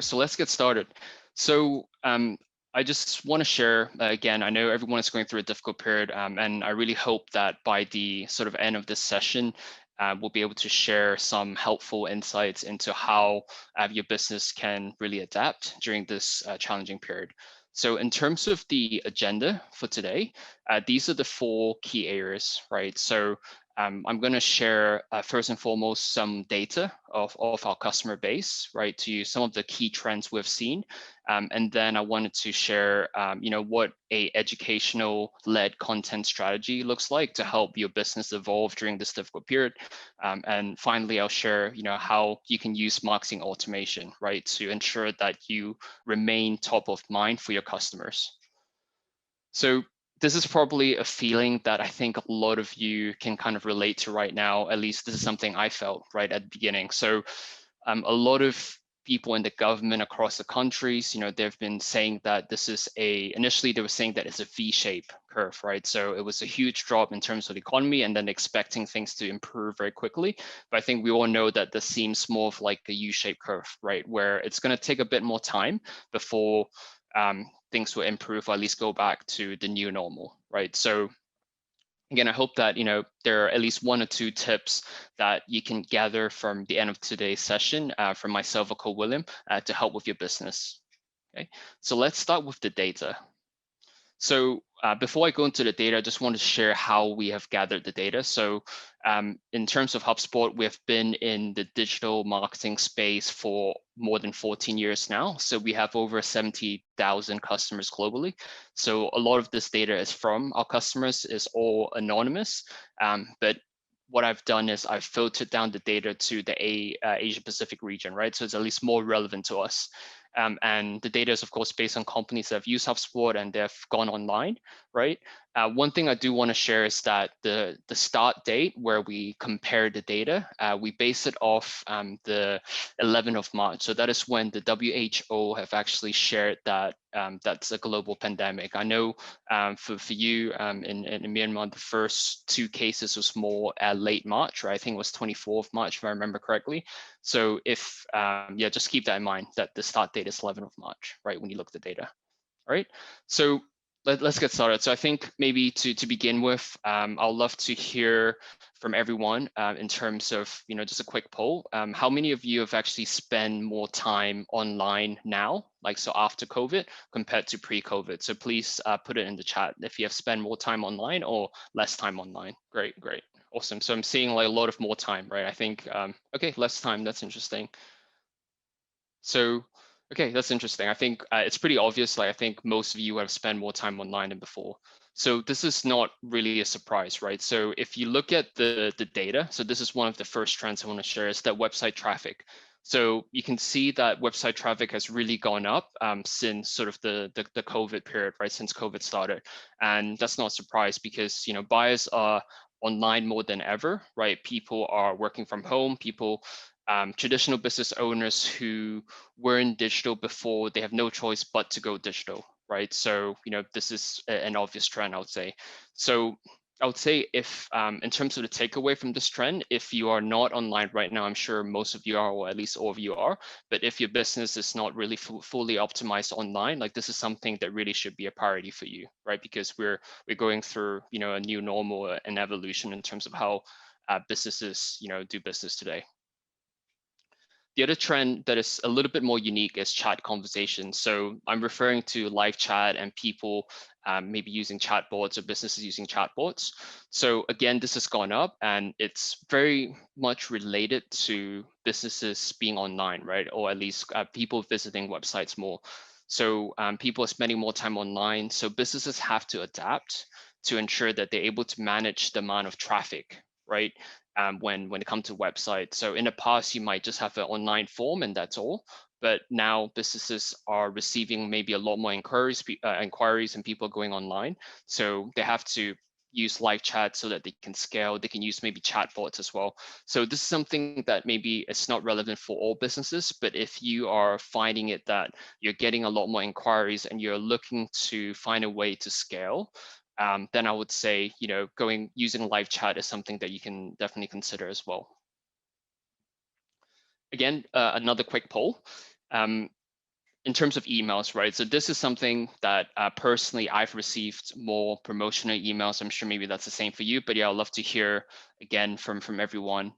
So let's get started. So I just want to share again. I know everyone is going through a difficult period, and I really hope that by the sort of end of this session, we'll be able to share some helpful insights into how your business can really adapt during this challenging period. So in terms of the agenda for today, these are the 4 key areas, right? So I'm going to share first and foremost some data of our customer base, right, to some of the key trends we've seen, and then I wanted to share, what a educational-led content strategy looks like to help your business evolve during this difficult period, and finally I'll share, how you can use marketing automation, right, to ensure that you remain top of mind for your customers. So this is probably a feeling that I think a lot of you can kind of relate to right now. At least this is something I felt right at the beginning. So a lot of people in the government across the countries, they've been saying that this is initially they were saying that it's a V-shape curve, right? So it was a huge drop in terms of the economy and then expecting things to improve very quickly. But I think we all know that this seems more of like a U-shaped curve, right? Where it's going to take a bit more time before things will improve or at least go back to the new normal, right? So again, I hope that there are at least 1 or 2 tips that you can gather from the end of today's session from myself or Co-William to help with your business. Okay, so let's start with the data. So before I go into the data, I just want to share how we have gathered the data. So in terms of HubSpot, we have been in the digital marketing space for more than 14 years now. So we have over 70,000 customers globally. So a lot of this data is from our customers, is all anonymous. But what I've done is I've filtered down the data to the Asia Pacific region, right? So it's at least more relevant to us. And the data is, of course, based on companies that have used HubSpot and they've gone online, right? One thing I do want to share is that the start date where we compare the data, we base it off the 11th of March. So that is when the WHO have actually shared that that's a global pandemic. I know for you in Myanmar, the first 2 cases was more late March, right? I think it was 24th March, if I remember correctly. So if, just keep that in mind that the start date is 11th of March, right, when you look at the data. All right, so let's get started. So I think maybe to begin with, I'd love to hear from everyone in terms of, just a quick poll. How many of you have actually spent more time online now, like so after COVID compared to pre-COVID? So please put it in the chat if you have spent more time online or less time online. Great, great. Awesome. So I'm seeing like a lot of more time, right? I think, okay, less time. That's interesting. So, okay, that's interesting. I think it's pretty obvious. Like, I think most of you have spent more time online than before. So this is not really a surprise, right? So if you look at the data, so this is one of the first trends I want to share is that website traffic. So you can see that website traffic has really gone up since sort of the COVID period, right? Since COVID started, and that's not a surprise because buyers are online more than ever, right? People are working from home. People traditional business owners who were in digital before, they have no choice but to go digital, right? So, this is an obvious trend, I would say. So I would say if, in terms of the takeaway from this trend, if you are not online right now, I'm sure most of you are, or at least all of you are, but if your business is not really fully optimized online, like this is something that really should be a priority for you, right? Because we're going through, a new normal and evolution in terms of how businesses, do business today. The other trend that is a little bit more unique is chat conversations. So I'm referring to live chat and people maybe using chatbots or businesses using chatbots. So again, this has gone up and it's very much related to businesses being online, right? Or at least people visiting websites more. So people are spending more time online. So businesses have to adapt to ensure that they're able to manage the amount of traffic, right? When it comes to websites. So in the past, you might just have an online form and that's all. But now businesses are receiving maybe a lot more inquiries and people going online. So they have to use live chat so that they can scale. They can use maybe chatbots as well. So this is something that maybe it's not relevant for all businesses, but if you are finding it that you're getting a lot more inquiries and you're looking to find a way to scale, then I would say, using live chat is something that you can definitely consider as well. Again, another quick poll. in terms of emails, right? So this is something that personally I've received more promotional emails. I'm sure maybe that's the same for you, but yeah, I'd love to hear again from everyone.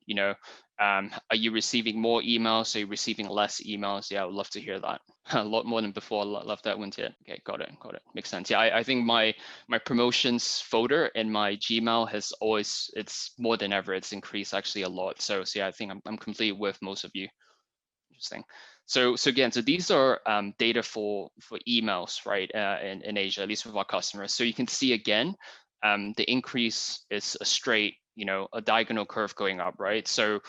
Are you receiving more emails? Are you receiving less emails? Yeah, I would love to hear that. A lot more than before. Love that one too. Okay, got it. Makes sense. Yeah, I think my promotions folder in my Gmail has always, it's more than ever. It's increased actually a lot. So yeah, I think I'm complete with most of you. Interesting. So again, so these are data for emails, right? In Asia, at least with our customers. So you can see again, the increase is a straight, a diagonal curve going up, right? So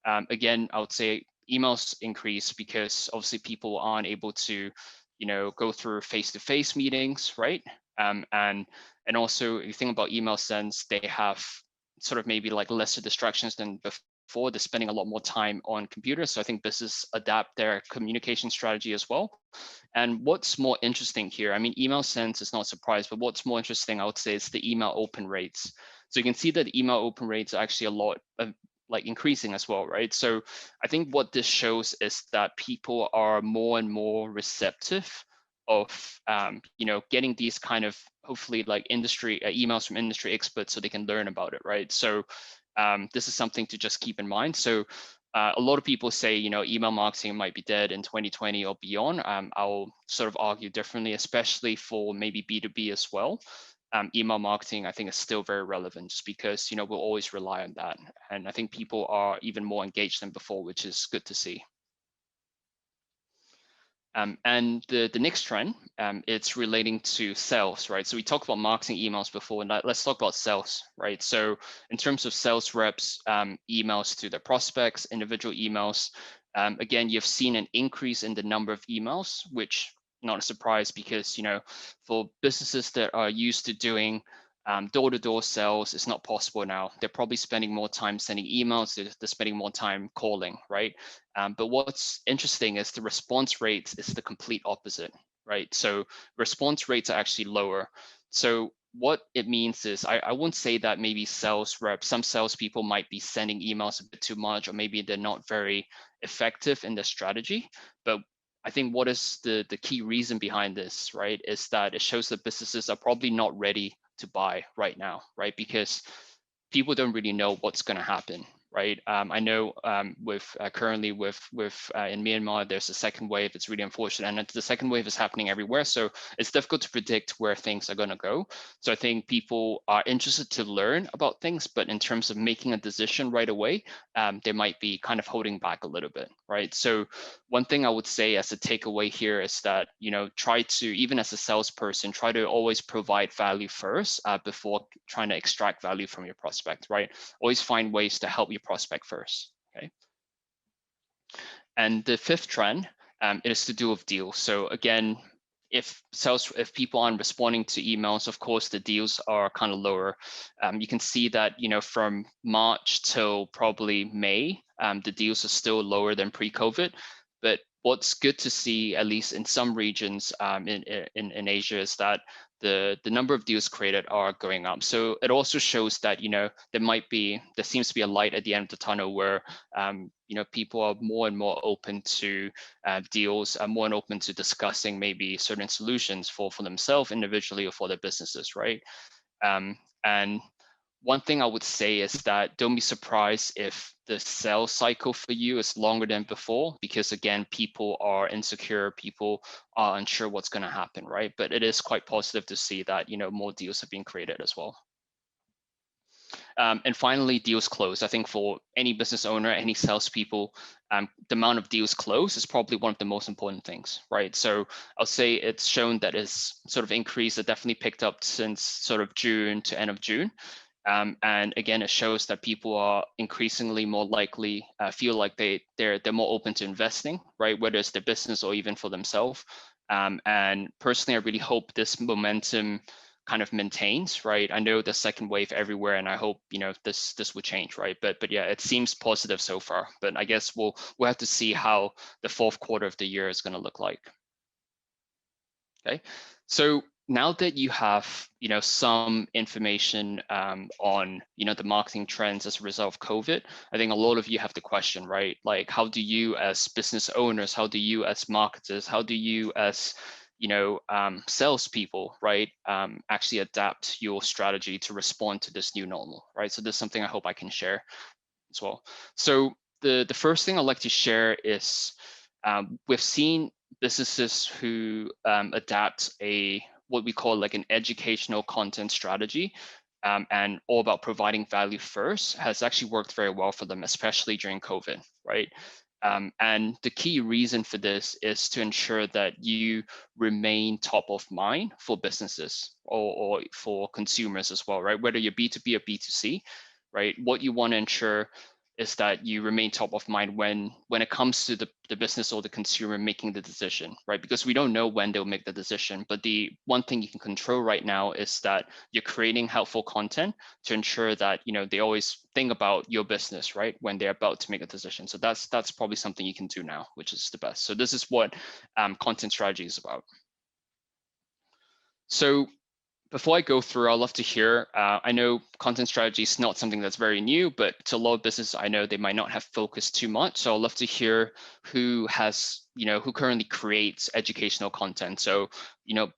again, I would say emails increase because obviously people aren't able to, go through face-to-face meetings, right? And also, if you think about email sends, they have sort of maybe like lesser distractions than before. They're spending a lot more time on computers. So I think businesses adapt their communication strategy as well. And what's more interesting here, I mean, email sends is not a surprise, but what's more interesting, I would say, is the email open rates. So you can see that email open rates are actually a lot of like increasing as well, right? So I think what this shows is that people are more and more receptive of getting these kind of hopefully like industry emails from industry experts so they can learn about it, right? So this is something to just keep in mind. So a lot of people say, email marketing might be dead in 2020 or beyond. I'll sort of argue differently, especially for maybe B2B as well. Email marketing, I think, is still very relevant just because, we'll always rely on that. And I think people are even more engaged than before, which is good to see. And the next trend, it's relating to sales, right? So we talked about marketing emails before, and let's talk about sales, right? So in terms of sales reps, emails to their prospects, individual emails, again, you've seen an increase in the number of emails, which not a surprise because, for businesses that are used to doing door-to-door sales, it's not possible now. They're probably spending more time sending emails, they're spending more time calling, right? But what's interesting is the response rates is the complete opposite, right? So response rates are actually lower. So what it means is I won't say that maybe sales reps, some salespeople might be sending emails a bit too much, or maybe they're not very effective in their strategy. But I think what is the key reason behind this, right, is that it shows that businesses are probably not ready to buy right now, right? Because people don't really know what's going to happen, right? I know with currently with in Myanmar, there's a second wave. It's really unfortunate, and the second wave is happening everywhere. So it's difficult to predict where things are going to go. So I think people are interested to learn about things, but in terms of making a decision right away, they might be kind of holding back a little bit, right? So one thing I would say as a takeaway here is that, try to, even as a salesperson, try to always provide value first before trying to extract value from your prospect, right? Always find ways to help your prospect first, okay? And the fifth trend is to do with deals. So again, if people aren't responding to emails, of course, the deals are kind of lower. You can see that, from March till probably May, the deals are still lower than pre-COVID. But what's good to see, at least in some regions in Asia, is that the number of deals created are going up. So it also shows that, there seems to be a light at the end of the tunnel where people are more and more open to deals, are more and open to discussing maybe certain solutions for themselves individually or for their businesses, right? And one thing I would say is that don't be surprised if the sales cycle for you is longer than before, because again, people are insecure, people are unsure what's going to happen, right? But it is quite positive to see that, more deals have been created as well. And finally, deals closed. I think for any business owner, any salespeople, the amount of deals closed is probably one of the most important things, right? So I'll say it's shown that it's sort of increased. It definitely picked up since sort of June to end of June. And again, it shows that people are increasingly more likely feel like they're more open to investing, right? Whether it's their business or even for themselves. And personally, I really hope this momentum kind of maintains, right? I know the second wave everywhere, and I hope this will change, right? But yeah, it seems positive so far. But I guess we'll have to see how the fourth quarter of the year is going to look like. Okay, so now that you have, some information on, the marketing trends as a result of COVID, I think a lot of you have the question, right? Like, how do you as business owners, how do you as marketers, how do you as, salespeople, right, actually adapt your strategy to respond to this new normal, right? So this is something I hope I can share as well. So the first thing I'd like to share is we've seen businesses who adapt a what we call like an educational content strategy, and all about providing value first has actually worked very well for them, especially during COVID, right? And the key reason for this is to ensure that you remain top of mind for businesses or for consumers as well, right? Whether you're B2B or B2C, right? What you want to ensure is that you remain top of mind when it comes to the business or the consumer making the decision, right? Because we don't know when they'll make the decision, but the one thing you can control right now is that you're creating helpful content to ensure that they always think about your business, right, when they're about to make a decision. So that's probably something you can do now, which is the best. So this is what content strategy is about. So before I go through, I'd love to hear, I know content strategy is not something that's very new, but to a lot of businesses, I know they might not have focused too much. So I'd love to hear who has, who currently creates educational content. So,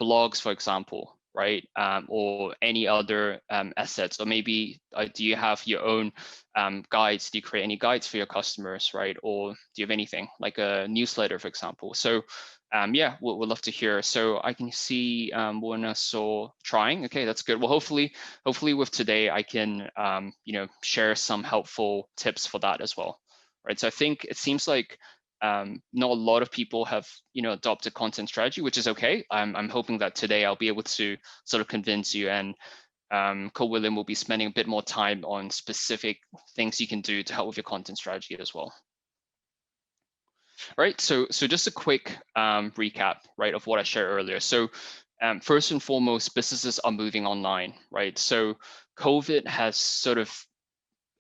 blogs, for example, right? Or any other assets, or maybe do you have your own guides? Do you create any guides for your customers, right? Or do you have anything like a newsletter, for example? So yeah, we'd love to hear. So I can see Buena saw trying. Okay, that's good. Well, hopefully with today, I can share some helpful tips for that as well. Right. So I think it seems like not a lot of people have adopted content strategy, which is okay. I'm hoping that today I'll be able to sort of convince you, and Co-William will be spending a bit more time on specific things you can do to help with your content strategy as well. Right. So just a quick recap, right, of what I shared earlier. So first and foremost, businesses are moving online, right? So COVID has sort of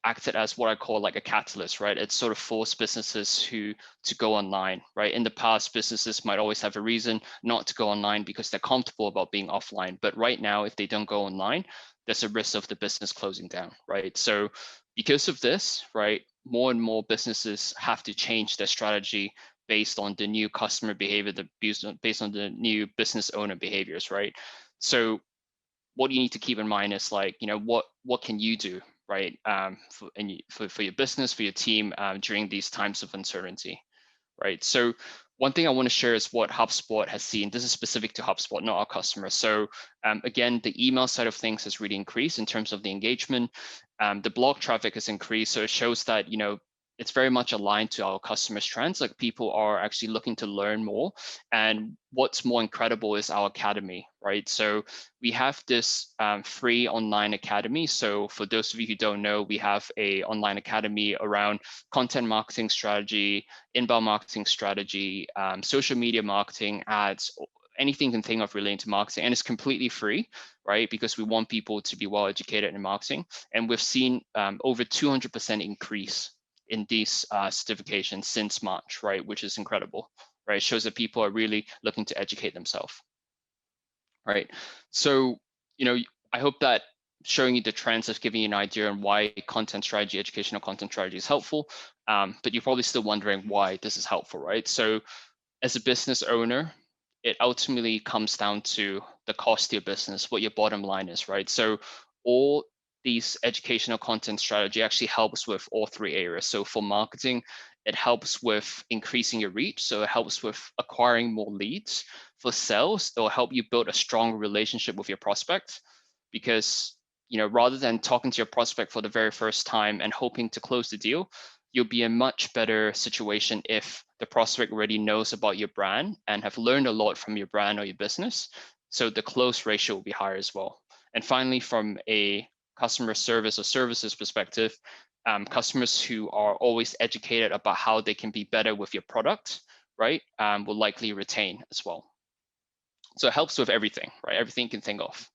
acted as what I call like a catalyst, right? It's sort of forced businesses to go online, right? In the past, businesses might always have a reason not to go online because they're comfortable about being offline. But right now, if they don't go online, there's a risk of the business closing down, right? So because of this, right, more and more businesses have to change their strategy based on the new customer behavior, based on the new business owner behaviors, right? So what you need to keep in mind is like, what can you do, right, for your business, for your team during these times of uncertainty, right? So one thing I want to share is what HubSpot has seen. This is specific to HubSpot, not our customers. So again, the email side of things has really increased in terms of the engagement. The blog traffic has increased, so it shows that it's very much aligned to our customers' trends. Like people are actually looking to learn more, and what's more incredible is our academy, right? So we have this free online academy. So for those of you who don't know, we have a online academy around content marketing strategy, inbound marketing strategy, social media marketing, ads, anything you can think of relating to marketing, and it's completely free, right? Because we want people to be well educated in marketing, and we've seen over 200% increase in these certifications since March, right? Which is incredible, right? It shows that people are really looking to educate themselves, right? So, I hope that showing you the trends has given you an idea on why content strategy, educational content strategy is helpful. But you're probably still wondering why this is helpful, right? So as a business owner, it ultimately comes down to the cost of your business, what your bottom line is, right? So all these educational content strategy actually helps with all three areas. So for marketing, it helps with increasing your reach. So it helps with acquiring more leads. For sales, it will help you build a strong relationship with your prospect, because rather than talking to your prospect for the very first time and hoping to close the deal, you'll be in a much better situation if the prospect already knows about your brand and have learned a lot from your brand or your business. So the close ratio will be higher as well. And finally, from a customer service or services perspective, customers who are always educated about how they can be better with your product, right, will likely retain as well. So it helps with everything, right? Everything you can think of.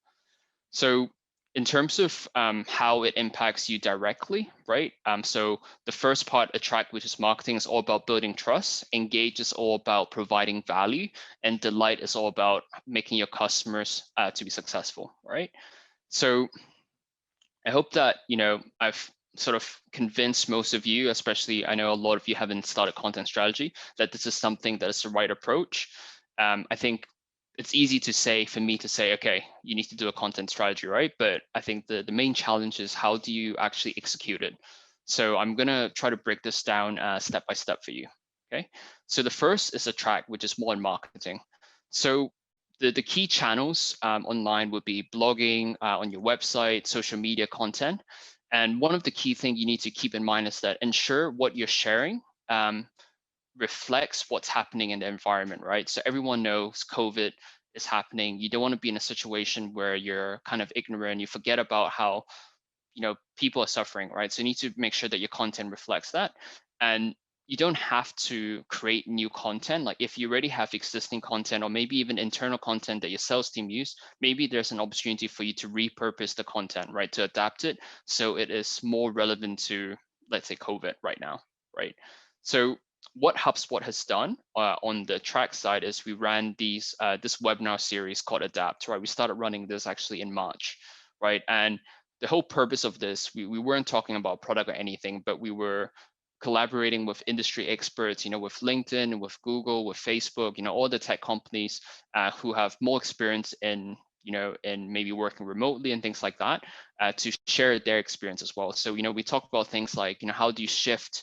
So in terms of how it impacts you directly, right? So the first part, attract, which is marketing, is all about building trust. Engage is all about providing value, and delight is all about making your customers to be successful, right? So I hope that, I've sort of convinced most of you, especially I know a lot of you haven't started content strategy, that this is something that is the right approach. I think it's easy to say, for me to say, okay, you need to do a content strategy, right? But I think the main challenge is how do you actually execute it? So I'm going to try to break this down step by step for you. Okay. So the first is attract, which is more in marketing. So the key channels online would be blogging on your website, social media content. And one of the key things you need to keep in mind is that ensure what you're sharing reflects what's happening in the environment, right? So everyone knows COVID is happening. You don't want to be in a situation where you're kind of ignorant, you forget about how people are suffering, right? So you need to make sure that your content reflects that. And you don't have to create new content. Like if you already have existing content or maybe even internal content that your sales team use, maybe there's an opportunity for you to repurpose the content, right? To adapt it so it is more relevant to, let's say, COVID right now, right? So what HubSpot has done on the track side is we ran this webinar series called Adapt, right? We started running this actually in March, right? And the whole purpose of this, we weren't talking about product or anything, but we were collaborating with industry experts, with LinkedIn, with Google, with Facebook, all the tech companies who have more experience in maybe working remotely and things like that, to share their experience as well. So, we talk about things like, how do you shift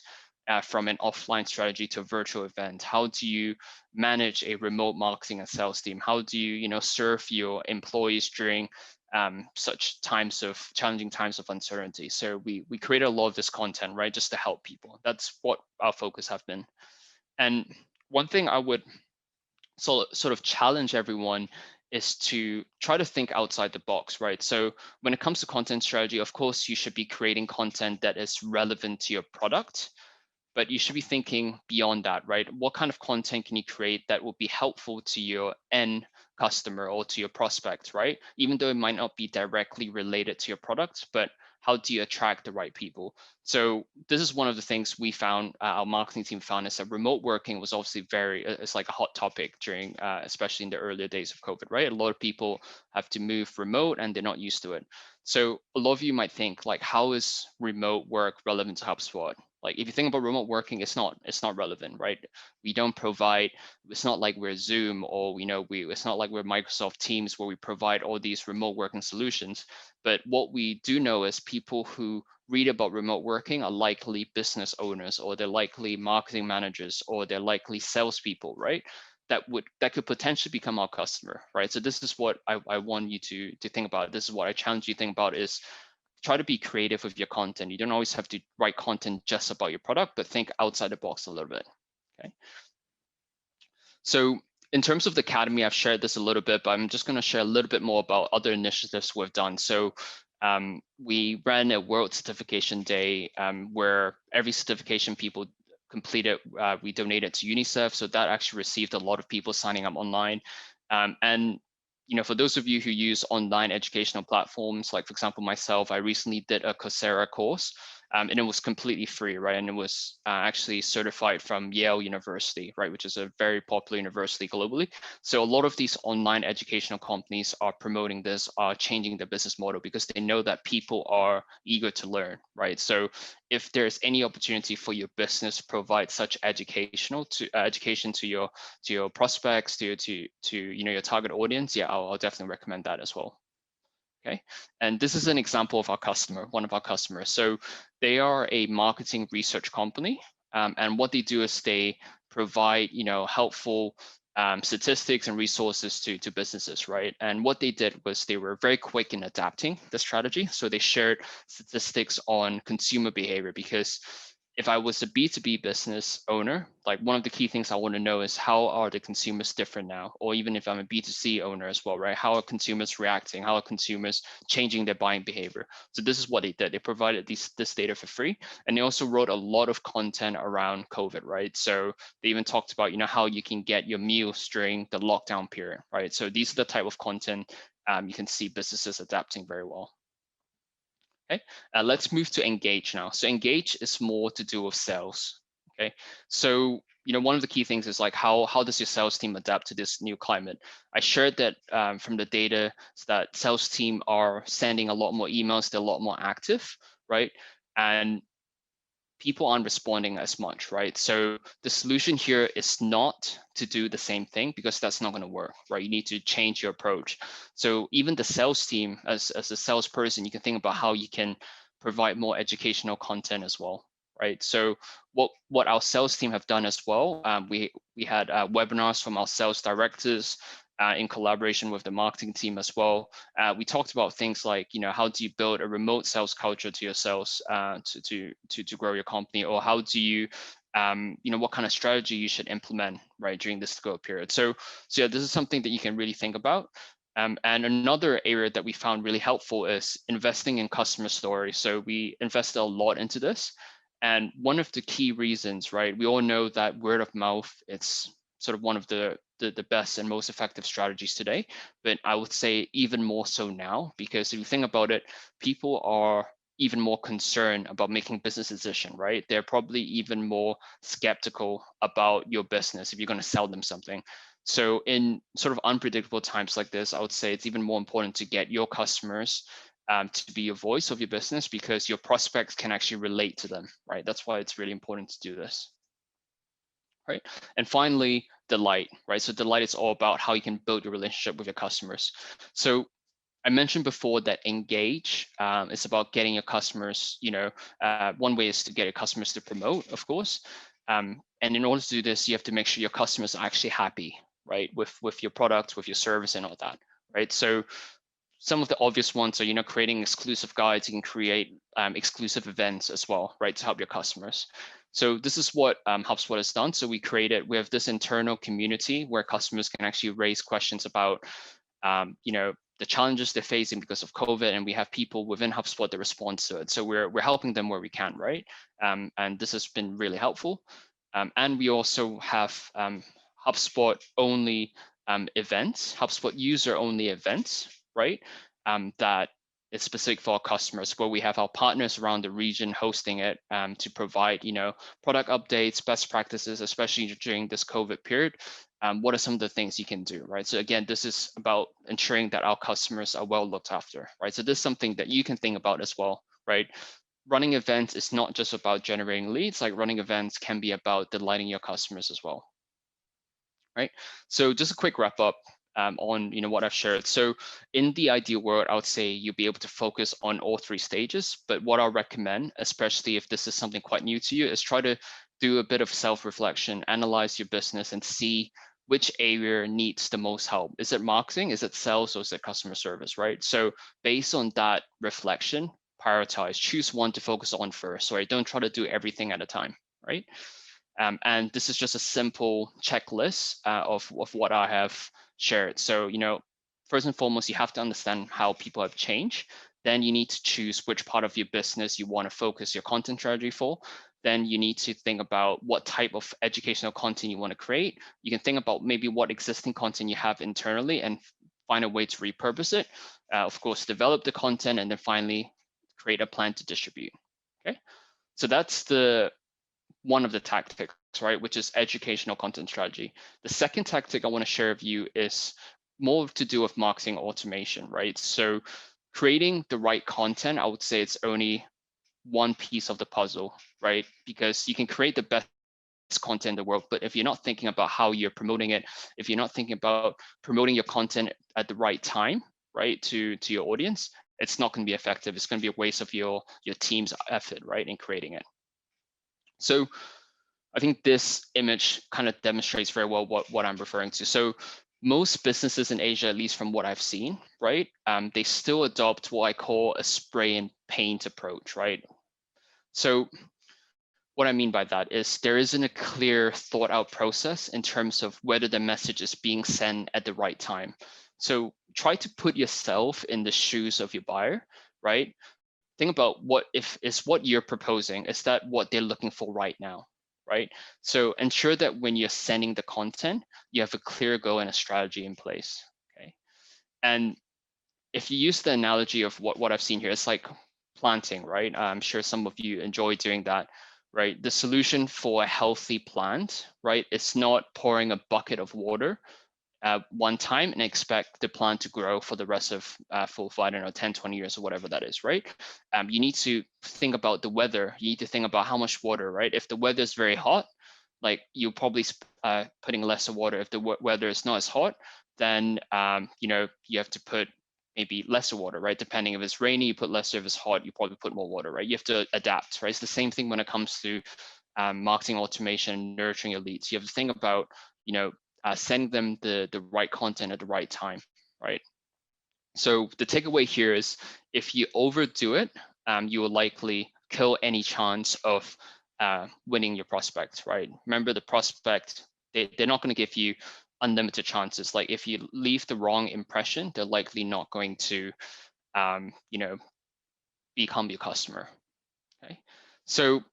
from an offline strategy to a virtual event? How do you manage a remote marketing and sales team? How do you, serve your employees during such challenging times of uncertainty? So we create a lot of this content, right, just to help people. That's what our focus have been. And one thing I would sort of challenge everyone is to try to think outside the box, right? So when it comes to content strategy, of course, you should be creating content that is relevant to your product, but you should be thinking beyond that, right? What kind of content can you create that will be helpful to your end customer or to your prospect, right? Even though it might not be directly related to your product, but how do you attract the right people? So this is one of the things we found, our marketing team found, is that remote working was obviously it's like a hot topic during, especially in the earlier days of COVID, right? A lot of people have to move remote and they're not used to it. So a lot of you might think like, how is remote work relevant to HubSpot? Like if you think about remote working, it's not relevant, right? We don't provide, it's not like we're Zoom or it's not like we're Microsoft Teams where we provide all these remote working solutions. But what we do know is people who read about remote working are likely business owners, or they're likely marketing managers, or they're likely salespeople, right? That could potentially become our customer, right? So this is what I want you to think about. This is what I challenge you to think about is try to be creative with your content. You don't always have to write content just about your product, but think outside the box a little bit. Okay. So in terms of the Academy, I've shared this a little bit, but I'm just going to share a little bit more about other initiatives we've done. So we ran a World Certification Day where every certification people completed, we donated to UNICEF. So that actually received a lot of people signing up online. And for those of you who use online educational platforms, like for example, myself, I recently did a Coursera course, and it was completely free, right? And it was actually certified from Yale University, right? Which is a very popular university globally. So a lot of these online educational companies are promoting this, are changing their business model because they know that people are eager to learn, right? So if there's any opportunity for your business to provide such education to your prospects, to your target audience, yeah, I'll definitely recommend that as well. Okay, and this is an example of one of our customers. So they are a marketing research company, and what they do is they provide helpful statistics and resources to businesses, right? And what they did was they were very quick in adapting the strategy. So they shared statistics on consumer behavior, because if I was a B2B business owner, like one of the key things I want to know is how are the consumers different now? Or even if I'm a B2C owner as well, right? How are consumers reacting? How are consumers changing their buying behavior? So this is what they did. They provided this data for free. And they also wrote a lot of content around COVID, right? So they even talked about, how you can get your meals during the lockdown period, right? So these are the type of content you can see businesses adapting very well. Okay, let's move to engage now. So engage is more to do with sales. Okay, so one of the key things is like how does your sales team adapt to this new climate? I shared that from the data that sales team are sending a lot more emails, they're a lot more active, right? And people aren't responding as much, right? So the solution here is not to do the same thing because that's not going to work, right? You need to change your approach. So even the sales team, as a salesperson, you can think about how you can provide more educational content as well, right? So what our sales team have done as well, we had webinars from our sales directors in collaboration with the marketing team as well. We talked about things like, how do you build a remote sales culture to your sales to grow your company, or how do you, what kind of strategy you should implement right during this growth period. So yeah, this is something that you can really think about. And another area that we found really helpful is investing in customer stories. So we invested a lot into this. And one of the key reasons, right, we all know that word of mouth, it's sort of one of the best and most effective strategies today. But I would say even more so now, because if you think about it, people are even more concerned about making business decision, right? They're probably even more skeptical about your business if you're going to sell them something. So in sort of unpredictable times like this, I would say it's even more important to get your customers to be a voice of your business, because your prospects can actually relate to them, right? That's why it's really important to do this. Right. And finally, delight, right? So delight is all about how you can build your relationship with your customers. So I mentioned before that engage is about getting your customers, one way is to get your customers to promote, of course. And in order to do this, you have to make sure your customers are actually happy, right? With your product, with your service and all that, right? So some of the obvious ones are, creating exclusive guides. You can create exclusive events as well, right, to help your customers. So this is what HubSpot has done. So we have this internal community where customers can actually raise questions about, the challenges they're facing because of COVID, and we have people within HubSpot that respond to it. So we're helping them where we can, right? And this has been really helpful. And we also have HubSpot only events, HubSpot user only events, right? That is specific for our customers, where we have our partners around the region hosting it to provide, product updates, best practices, especially during this COVID period. What are some of the things you can do, right? So again, this is about ensuring that our customers are well looked after, right? So this is something that you can think about as well, right? Running events is not just about generating leads. Like, running events can be about delighting your customers as well, right? So just a quick wrap up on what I've shared. So in the ideal world, I would say you'll be able to focus on all three stages. But what I'll recommend, especially if this is something quite new to you, is try to do a bit of self-reflection, analyze your business, and see which area needs the most help. Is it marketing? Is it sales? Or is it customer service, right? So based on that reflection, prioritize, choose one to focus on first, right? Don't try to do everything at a time, right? And this is just a simple checklist of what I have shared. So, first and foremost, you have to understand how people have changed. Then you need to choose which part of your business you want to focus your content strategy for. Then you need to think about what type of educational content you want to create. You can think about maybe what existing content you have internally and find a way to repurpose it. Of course, develop the content, and then finally create a plan to distribute. Okay, so that's one of the tactics, right, which is educational content strategy. The second tactic I want to share with you is more to do with marketing automation, right? So creating the right content, I would say it's only one piece of the puzzle, right? Because you can create the best content in the world, but if you're not thinking about how you're promoting it, if you're not thinking about promoting your content at the right time, right, to your audience, it's not going to be effective. It's going to be a waste of your team's effort, right, in creating it. So I think this image kind of demonstrates very well what I'm referring to. So most businesses in Asia, at least from what I've seen, right, they still adopt what I call a spray and paint approach, right? So what I mean by that is there isn't a clear thought out process in terms of whether the message is being sent at the right time. So try to put yourself in the shoes of your buyer, right? Think about what you're proposing, is that what they're looking for right now, right? So ensure that when you're sending the content, you have a clear goal and a strategy in place, okay? And if you use the analogy of what I've seen here, it's like planting, right? I'm sure some of you enjoy doing that, right? The solution for a healthy plant, right? It's not pouring a bucket of water one time and expect the plant to grow for the rest of for I don't know, 10, 20 years or whatever that is, right? You need to think about the weather. You need to think about how much water, right? If the weather is very hot, like you're probably putting lesser water. If the weather is not as hot, then you know, you have to put maybe lesser water, right? Depending if it's rainy, you put lesser. If it's hot, you probably put more water, right? You have to adapt, right? It's the same thing when it comes to marketing automation, nurturing your leads. You have to think about, you know, sending them the right content at the right time, right? So the takeaway here is if you overdo it, you will likely kill any chance of winning your prospect, right? Remember the prospect, they're not going to give you unlimited chances. Like if you leave the wrong impression, they're likely not going to, you know, become your customer, okay? So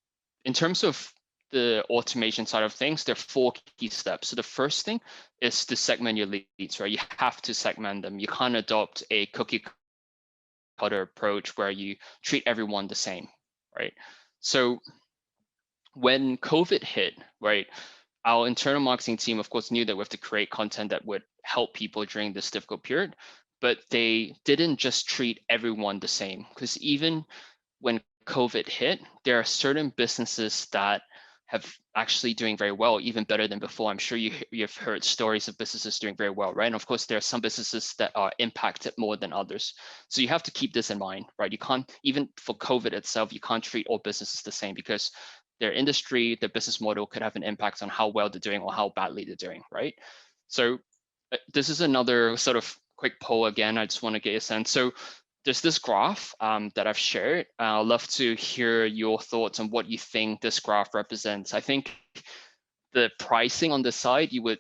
in terms of the automation side of things, there are 4 key steps. So the first thing is to segment your leads, right? You have to segment them. You can't adopt a cookie cutter approach where you treat everyone the same, right? So when COVID hit, right, our internal marketing team, of course, knew that we have to create content that would help people during this difficult period, but they didn't just treat everyone the same, because even when COVID hit, there are certain businesses that have actually doing very well, even better than before. I'm sure you've heard stories of businesses doing very well, right? And of course, there are some businesses that are impacted more than others. So you have to keep this in mind, right? You can't, even for COVID itself, you can't treat all businesses the same, because their industry, their business model could have an impact on how well they're doing or how badly they're doing, right? So this is another sort of quick poll again. I just want to get a sense. So there's this graph that I've shared. I'd love to hear your thoughts on what you think this graph represents. I think the pricing on the side, you would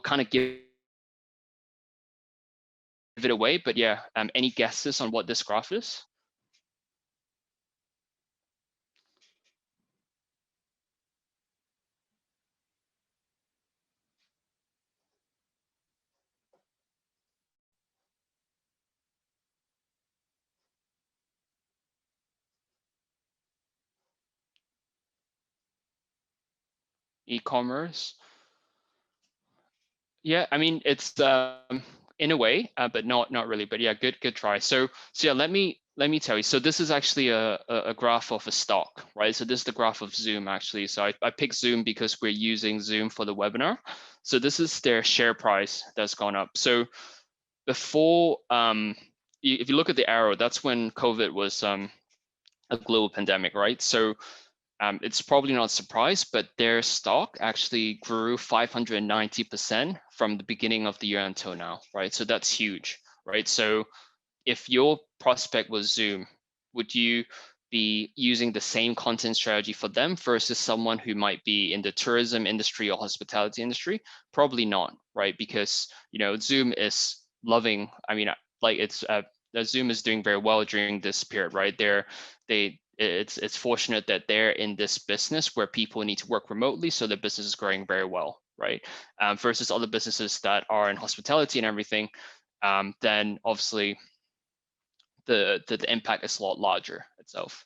kind of give it away, but yeah, any guesses on what this graph is? E-commerce? Yeah, I mean, it's in a way, but not really. But yeah, good try. So yeah, let me tell you. So this is actually a graph of a stock, right? So this is the graph of Zoom actually. So I picked Zoom because we're using Zoom for the webinar. So this is their share price that's gone up. So before, if you look at the arrow, that's when COVID was a global pandemic, right? So it's probably not a surprise, but their stock actually grew 590% from the beginning of the year until now, right? So that's huge, right? So if your prospect was Zoom, would you be using the same content strategy for them versus someone who might be in the tourism industry or hospitality industry? Probably not, right? Because, you know, Zoom is loving, I mean, like Zoom is doing very well during this period, right? It's fortunate that they're in this business where people need to work remotely, so the business is growing very well, right? Versus other businesses that are in hospitality and everything, then obviously the impact is a lot larger itself.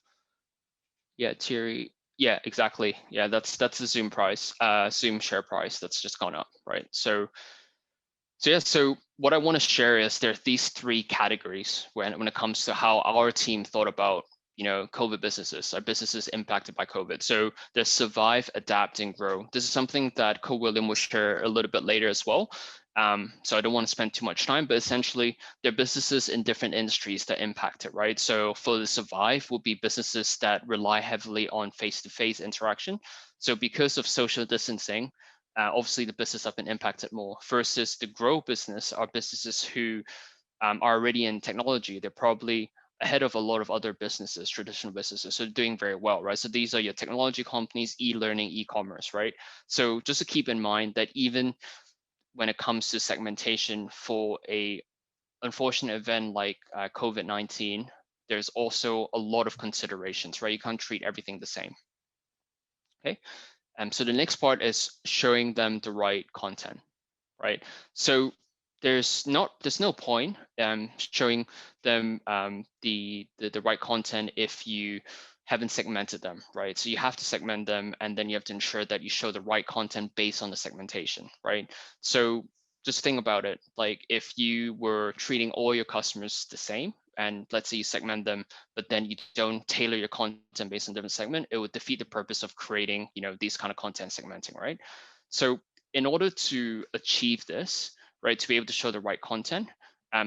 Yeah, Thierry. Yeah, exactly. Yeah, that's the Zoom price, Zoom share price that's just gone up, right? So yeah, so what I want to share is there are these 3 categories when it comes to how our team thought about, you know, COVID businesses, our businesses impacted by COVID. So there's survive, adapt, and grow. This is something that Co-William will share a little bit later as well. So I don't want to spend too much time, but essentially they're businesses in different industries that impact it, right? So for the survive will be businesses that rely heavily on face-to-face interaction. So because of social distancing, obviously the business have been impacted more versus the grow business are businesses who are already in technology. They're probably ahead of a lot of other businesses, traditional businesses, so doing very well, right? So these are your technology companies, e-learning, e-commerce, right? So just to keep in mind that even when it comes to segmentation for a unfortunate event like COVID-19, there's also a lot of considerations, right? You can't treat everything the same, okay? So the next part is showing them the right content, right? So there's no point showing them the right content if you haven't segmented them, right? So you have to segment them, and then you have to ensure that you show the right content based on the segmentation, right? So just think about it, like if you were treating all your customers the same, and let's say you segment them, but then you don't tailor your content based on different segment, it would defeat the purpose of creating, these kind of content segmenting, right? So in order to achieve this, right, to be able to show the right content,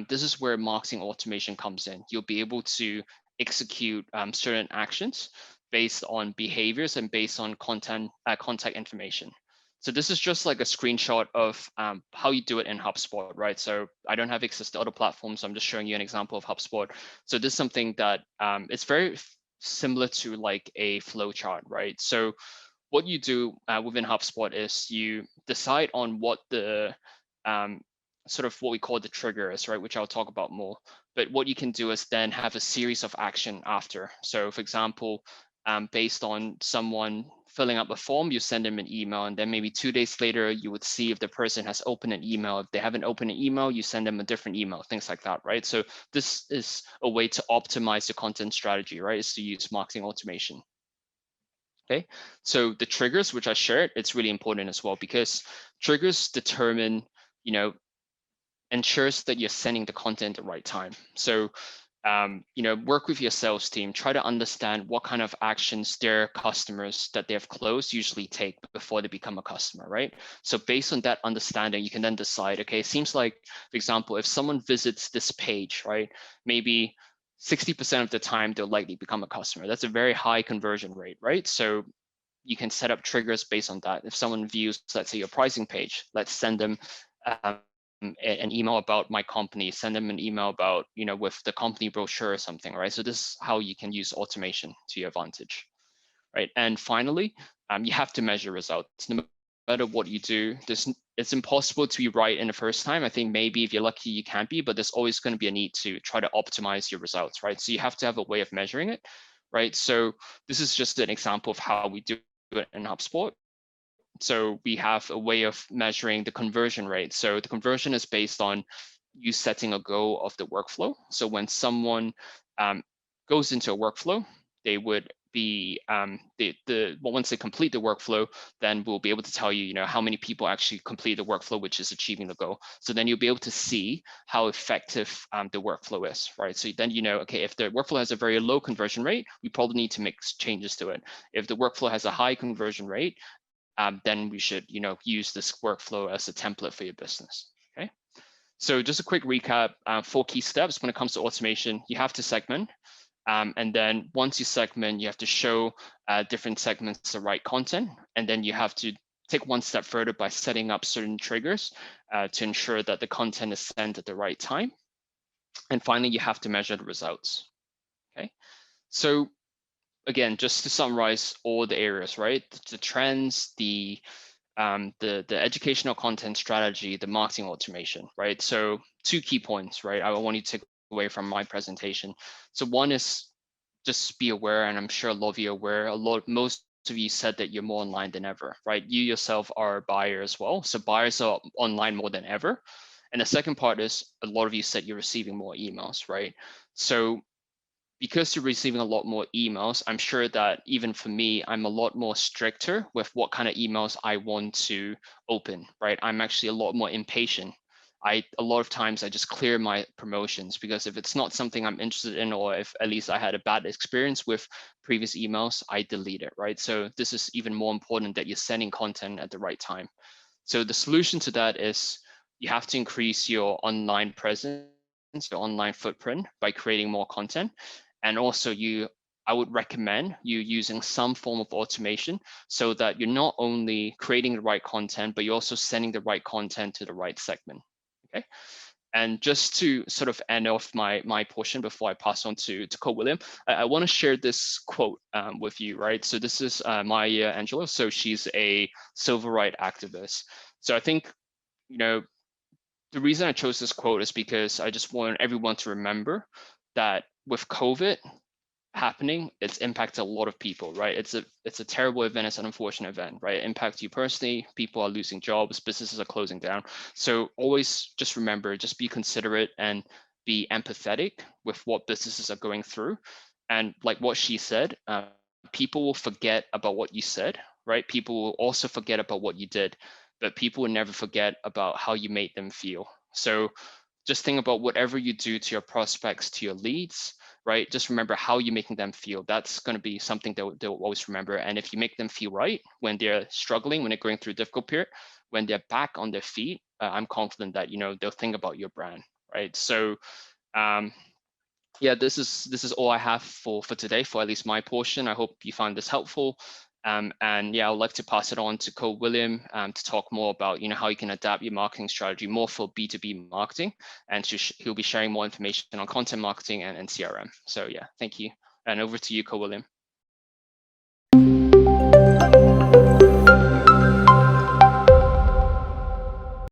this is where marketing automation comes in. You'll be able to execute certain actions based on behaviors and based on contact information. So this is just like a screenshot of how you do it in HubSpot, right? So I don't have access to other platforms, so I'm just showing you an example of HubSpot. So this is something that it's very similar to like a flow chart, right? So what you do within HubSpot is you decide on what the um, sort of what we call the trigger is, right? Which I'll talk about more. But what you can do is then have a series of action after. So for example, based on someone filling up a form, you send them an email, and then maybe 2 days later, you would see if the person has opened an email. If they haven't opened an email, you send them a different email, things like that, right? So this is a way to optimize the content strategy, right? Is to use marketing automation. Okay, so the triggers which I shared, it's really important as well, because triggers determine, ensures that you're sending the content at the right time. So, work with your sales team, try to understand what kind of actions their customers that they have closed usually take before they become a customer, right? So based on that understanding, you can then decide, okay, it seems like, for example, if someone visits this page, right, maybe 60% of the time they'll likely become a customer. That's a very high conversion rate, right? So you can set up triggers based on that. If someone views, let's say, your pricing page, let's send them an email about my company, send them an email about, with the company brochure or something, right? So this is how you can use automation to your advantage, right? And finally, you have to measure results. No matter what you do, it's impossible to be right in the first time. I think maybe if you're lucky, you can be, but there's always going to be a need to try to optimize your results, right? So you have to have a way of measuring it, right? So this is just an example of how we do it in HubSpot. So we have a way of measuring the conversion rate. So the conversion is based on you setting a goal of the workflow. So when someone goes into a workflow, they would be once they complete the workflow, then we'll be able to tell you, how many people actually complete the workflow, which is achieving the goal. So then you'll be able to see how effective the workflow is, right? So then okay, if the workflow has a very low conversion rate, we probably need to make changes to it. If the workflow has a high conversion rate, then we should, use this workflow as a template for your business. Okay. So just a quick recap, 4 key steps when it comes to automation. You have to segment. And then once you segment, you have to show different segments the right content. And then you have to take one step further by setting up certain triggers to ensure that the content is sent at the right time. And finally, you have to measure the results. Okay. So again, just to summarize all the areas, right? The trends, the educational content strategy, the marketing automation, right? So 2 key points, right? I want you to take away from my presentation. So one is just be aware, and I'm sure a lot of you are aware, most of you said that you're more online than ever, right? You yourself are a buyer as well. So buyers are online more than ever. And the second part is a lot of you said you're receiving more emails, right? So because you're receiving a lot more emails, I'm sure that even for me, I'm a lot more stricter with what kind of emails I want to open, right? I'm actually a lot more impatient. A lot of times I just clear my promotions, because if it's not something I'm interested in, or if at least I had a bad experience with previous emails, I delete it, right? So this is even more important, that you're sending content at the right time. So the solution to that is you have to increase your online presence, your online footprint, by creating more content. And also I would recommend you using some form of automation, so that you're not only creating the right content, but you're also sending the right content to the right segment. Okay. And just to sort of end off my portion before I pass on to Co-William, I want to share this quote with you, right? So this is Maya Angelou. So she's a civil rights activist. So I think, the reason I chose this quote is because I just want everyone to remember that with COVID, happening, it's impacted a lot of people, right? It's a terrible event, it's an unfortunate event, right? It impacts you personally, people are losing jobs, businesses are closing down. So always just remember, just be considerate and be empathetic with what businesses are going through. And like what she said, people will forget about what you said, right? People will also forget about what you did, but people will never forget about how you made them feel. So just think about whatever you do to your prospects, to your leads, right? Just remember how you're making them feel. That's going to be something they'll always remember. And if you make them feel right when they're struggling, when they're going through a difficult period, when they're back on their feet, I'm confident that they'll think about your brand, right? So yeah, this is all I have for today, for at least my portion. I hope you find this helpful. And yeah, I'd like to pass it on to William to talk more about how you can adapt your marketing strategy more for B2B marketing, and he'll be sharing more information on content marketing and CRM. So yeah, thank you, and over to you, William.